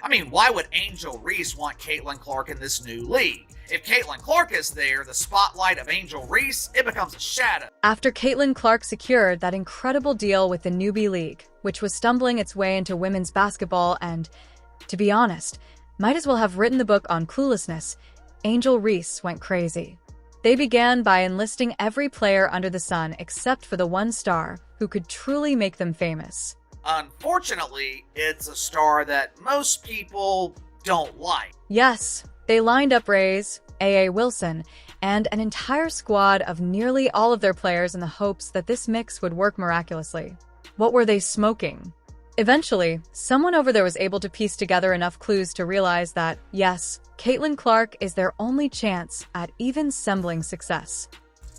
I mean, why would Angel Reese want Caitlin Clark in this new league? If Caitlin Clark is there, the spotlight of Angel Reese, it becomes a shadow. After Caitlin Clark secured that incredible deal with the newbie league, which was stumbling its way into women's basketball and, to be honest, might as well have written the book on cluelessness, Angel Reese went crazy. They began by enlisting every player under the sun except for the one star who could truly make them famous. Unfortunately, it's a star that most people don't like. Yes, they lined up Rays, A.A. Wilson, and an entire squad of nearly all of their players in the hopes that this mix would work miraculously. What were they smoking? Eventually, someone over there was able to piece together enough clues to realize that, yes, Caitlin Clark is their only chance at even sembling success.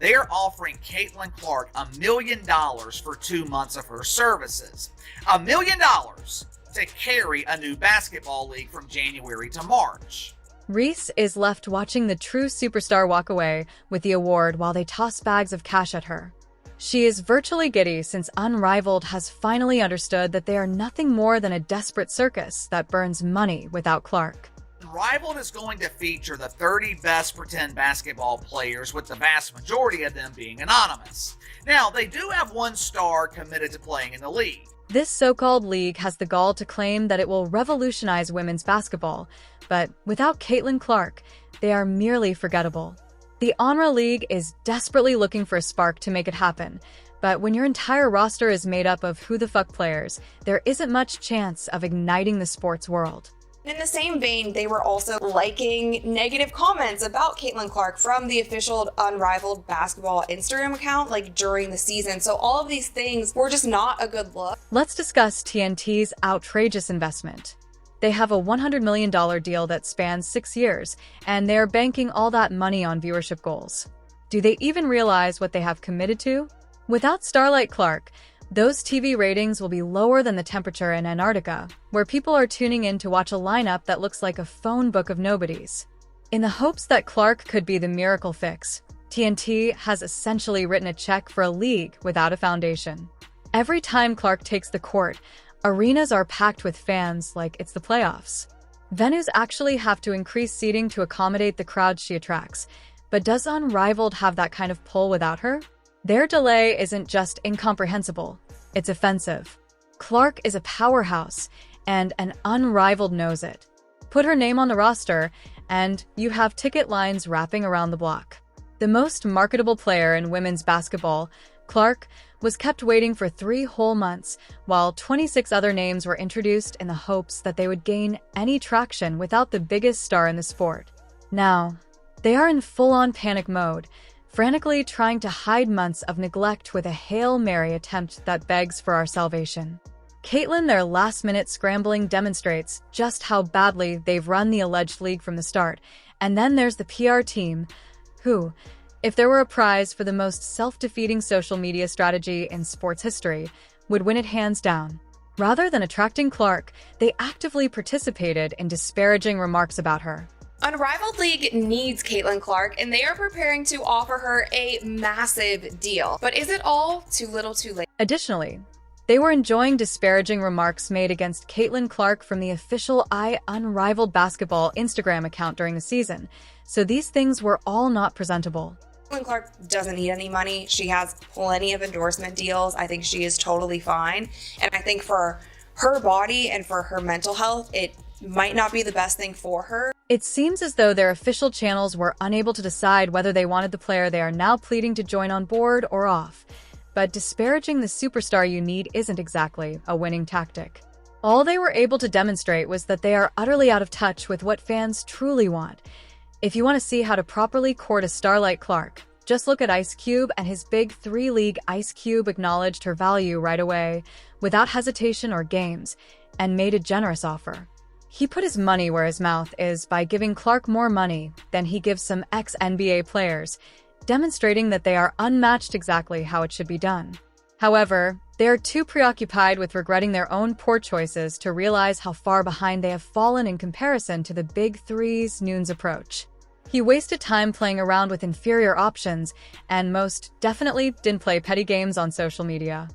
They are offering Caitlin Clark $1 million for 2 months of her services. $1 million to carry a new basketball league from January to March. Reese is left watching the true superstar walk away with the award while they toss bags of cash at her. She is virtually giddy since Unrivaled has finally understood that they are nothing more than a desperate circus that burns money without Clark. Unrivaled is going to feature the 30 best pretend basketball players, with the vast majority of them being anonymous. Now, they do have one star committed to playing in the league. This so-called league has the gall to claim that it will revolutionize women's basketball, but without Caitlin Clark, they are merely forgettable. The Unrivaled League is desperately looking for a spark to make it happen, but when your entire roster is made up of who-the-fuck players, there isn't much chance of igniting the sports world. In the same vein, they were also liking negative comments about Caitlin Clark from the official Unrivaled basketball Instagram account, during the season. So all of these things were just not a good look. Let's discuss TNT's outrageous investment. They have a $100 million deal that spans 6 years, and they are banking all that money on viewership goals. Do they even realize what they have committed to? Without Starlight Clark, those TV ratings will be lower than the temperature in Antarctica, where people are tuning in to watch a lineup that looks like a phone book of nobodies. In the hopes that Clark could be the miracle fix, TNT has essentially written a check for a league without a foundation. Every time Clark takes the court, arenas are packed with fans like it's the playoffs. Venues actually have to increase seating to accommodate the crowd she attracts, but does Unrivaled have that kind of pull without her? Their delay isn't just incomprehensible, it's offensive. Clark is a powerhouse, and an Unrivaled knows it. Put her name on the roster, and you have ticket lines wrapping around the block. The most marketable player in women's basketball, Clark, was kept waiting for 3 whole months, while 26 other names were introduced in the hopes that they would gain any traction without the biggest star in the sport. Now, they are in full-on panic mode, frantically trying to hide months of neglect with a Hail Mary attempt that begs for our salvation. Caitlin, their last-minute scrambling demonstrates just how badly they've run the alleged league from the start, and then there's the PR team, who, if there were a prize for the most self-defeating social media strategy in sports history, would win it hands down. Rather than attracting Clark, they actively participated in disparaging remarks about her. Unrivaled League needs Caitlin Clark, and they are preparing to offer her a massive deal. But is it all too little too late? Additionally, they were enjoying disparaging remarks made against Caitlin Clark from the official Unrivaled basketball Instagram account during the season, so these things were all not presentable. Caitlin Clark doesn't need any money. She has plenty of endorsement deals. I think she is totally fine. And I think for her body and for her mental health, it might not be the best thing for her. It seems as though their official channels were unable to decide whether they wanted the player they are now pleading to join on board or off. But disparaging the superstar you need isn't exactly a winning tactic. All they were able to demonstrate was that they are utterly out of touch with what fans truly want. If you want to see how to properly court a star like Clark, just look at Ice Cube and his big 3-league. Ice Cube acknowledged her value right away, without hesitation or games, and made a generous offer. He put his money where his mouth is by giving Clark more money than he gives some ex-NBA players, demonstrating that they are unmatched exactly how it should be done. However, they are too preoccupied with regretting their own poor choices to realize how far behind they have fallen in comparison to the Big Three's Noon's approach. He wasted time playing around with inferior options and most definitely didn't play petty games on social media.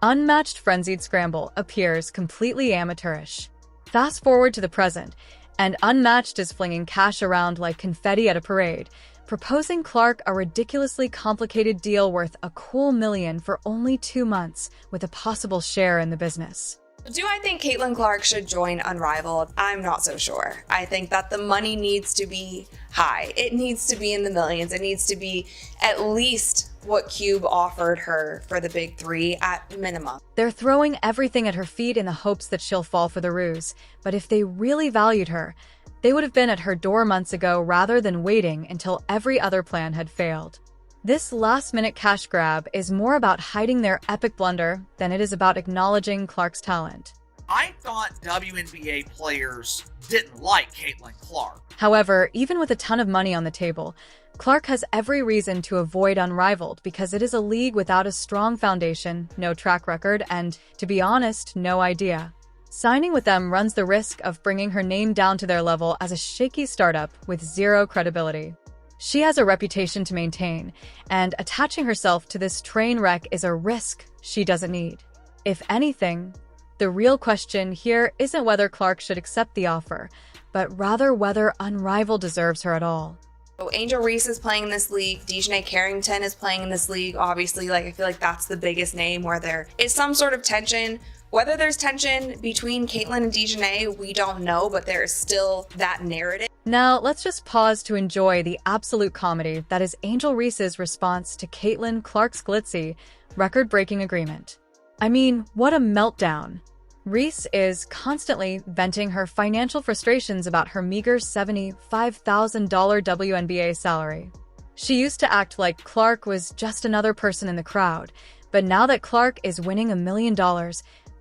Unmatched Frenzied Scramble appears completely amateurish. Fast forward to the present, and Unmatched is flinging cash around like confetti at a parade, proposing Clark a ridiculously complicated deal worth a cool $1 million for only 2 months, with a possible share in the business. Do I think Caitlin Clark should join Unrivaled? I'm not so sure. I think that the money needs to be high. It needs to be in the millions. It needs to be at least what Cube offered her for the big three at minimum. They're throwing everything at her feet in the hopes that she'll fall for the ruse, but if they really valued her, they would have been at her door months ago rather than waiting until every other plan had failed. This last-minute cash grab is more about hiding their epic blunder than it is about acknowledging Clark's talent. I thought WNBA players didn't like Caitlin Clark. However, even with a ton of money on the table, Clark has every reason to avoid Unrivaled because it is a league without a strong foundation, no track record, and, to be honest, no idea. Signing with them runs the risk of bringing her name down to their level as a shaky startup with zero credibility. She has a reputation to maintain, and attaching herself to this train wreck is a risk she doesn't need. If anything, the real question here isn't whether Clark should accept the offer, but rather whether Unrivaled deserves her at all. So Angel Reese is playing in this league. Dejanay Carrington is playing in this league. Obviously, I feel like that's the biggest name where there is some sort of tension. Whether there's tension between Caitlin and Dejanay, we don't know, but there is still that narrative. Now, let's just pause to enjoy the absolute comedy that is Angel Reese's response to Caitlin Clark's glitzy, record-breaking agreement. I mean, what a meltdown. Reese is constantly venting her financial frustrations about her meager $75,000 WNBA salary. She used to act like Clark was just another person in the crowd, but now that Clark is winning $1 million,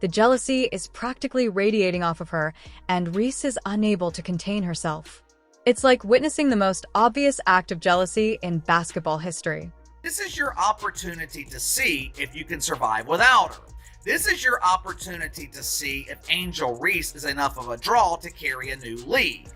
the jealousy is practically radiating off of her, and Reese is unable to contain herself. It's like witnessing the most obvious act of jealousy in basketball history. This is your opportunity to see if you can survive without her. This is your opportunity to see if Angel Reese is enough of a draw to carry a new league.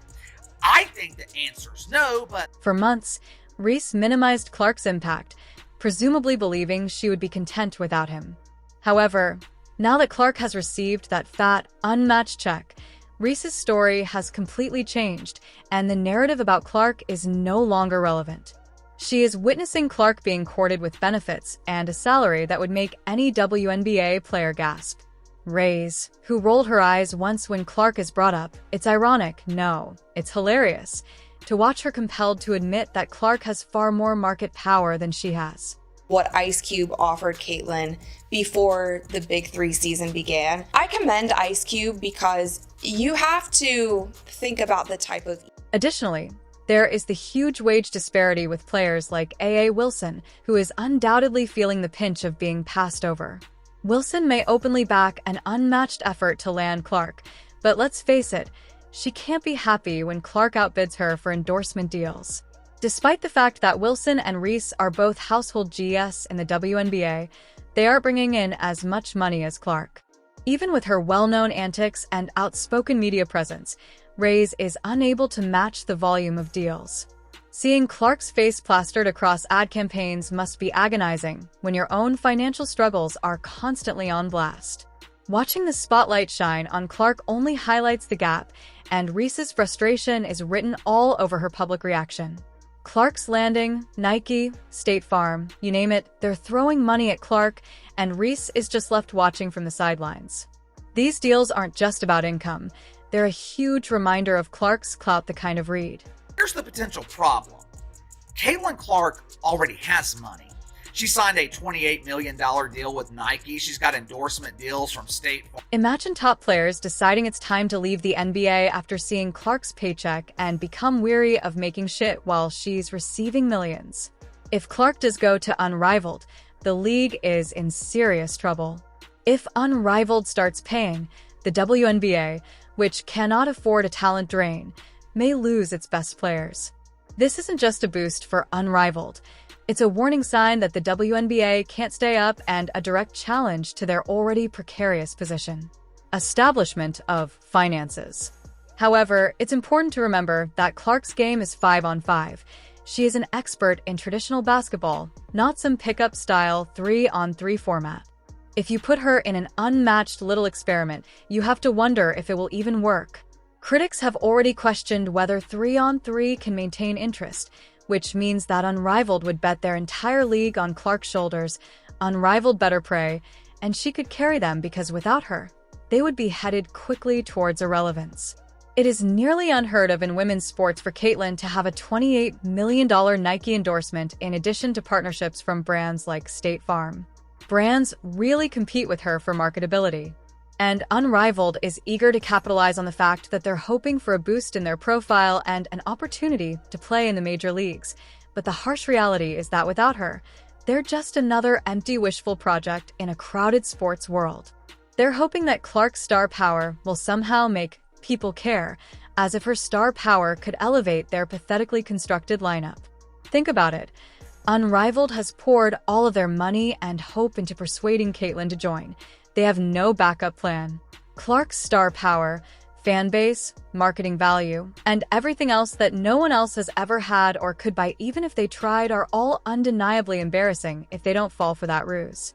I think the answer's no, but For months, Reese minimized Clark's impact, presumably believing she would be content without him. However, now that Clark has received that fat, unmatched check, Reese's story has completely changed, and the narrative about Clark is no longer relevant. She is witnessing Clark being courted with benefits and a salary that would make any WNBA player gasp. Reese, who rolled her eyes once when Clark is brought up, it's ironic, no, it's hilarious, to watch her compelled to admit that Clark has far more market power than she has. What Ice Cube offered Caitlin before the Big Three season began. I commend Ice Cube because you have to think about the type of... Additionally, there is the huge wage disparity with players like A.A. Wilson, who is undoubtedly feeling the pinch of being passed over. Wilson may openly back an unmatched effort to land Clark, but let's face it, she can't be happy when Clark outbids her for endorsement deals. Despite the fact that Wilson and Reese are both household GS in the WNBA, they aren't bringing in as much money as Clark. Even with her well-known antics and outspoken media presence, Reese is unable to match the volume of deals. Seeing Clark's face plastered across ad campaigns must be agonizing when your own financial struggles are constantly on blast. Watching the spotlight shine on Clark only highlights the gap, and Reese's frustration is written all over her public reaction. Clark's landing, Nike, State Farm, you name it, they're throwing money at Clark, and Reese is just left watching from the sidelines. These deals aren't just about income. They're a huge reminder of Clark's clout the kind of read. here's the potential problem. Caitlin Clark already has money. She signed a $28 million deal with Nike. She's got endorsement deals from State Farm. Imagine top players deciding it's time to leave the NBA after seeing Clark's paycheck and become weary of making shit while she's receiving millions. If Clark does go to Unrivaled, the league is in serious trouble. If Unrivaled starts paying, the WNBA, which cannot afford a talent drain, may lose its best players. This isn't just a boost for Unrivaled. It's a warning sign that the WNBA can't stay up and a direct challenge to their already precarious position. Establishment of finances. However, it's important to remember that Clark's game is 5-on-5. She is an expert in traditional basketball, not some pickup-style 3-on-3 format. If you put her in an unmatched little experiment, you have to wonder if it will even work. Critics have already questioned whether 3-on-3 can maintain interest, which means that Unrivaled would bet their entire league on Clark's shoulders. Unrivaled better pray, and she could carry them because without her, they would be headed quickly towards irrelevance. It is nearly unheard of in women's sports for Caitlyn to have a $28 million Nike endorsement in addition to partnerships from brands like State Farm. Brands really compete with her for marketability. And Unrivaled is eager to capitalize on the fact that they're hoping for a boost in their profile and an opportunity to play in the major leagues. But the harsh reality is that without her, they're just another empty wishful project in a crowded sports world. They're hoping that Clark's star power will somehow make people care, as if her star power could elevate their pathetically constructed lineup. Think about it. Unrivaled has poured all of their money and hope into persuading Caitlyn to join. They have no backup plan. Clark's star power, fan base, marketing value, and everything else that no one else has ever had or could buy even if they tried are all undeniably embarrassing if they don't fall for that ruse.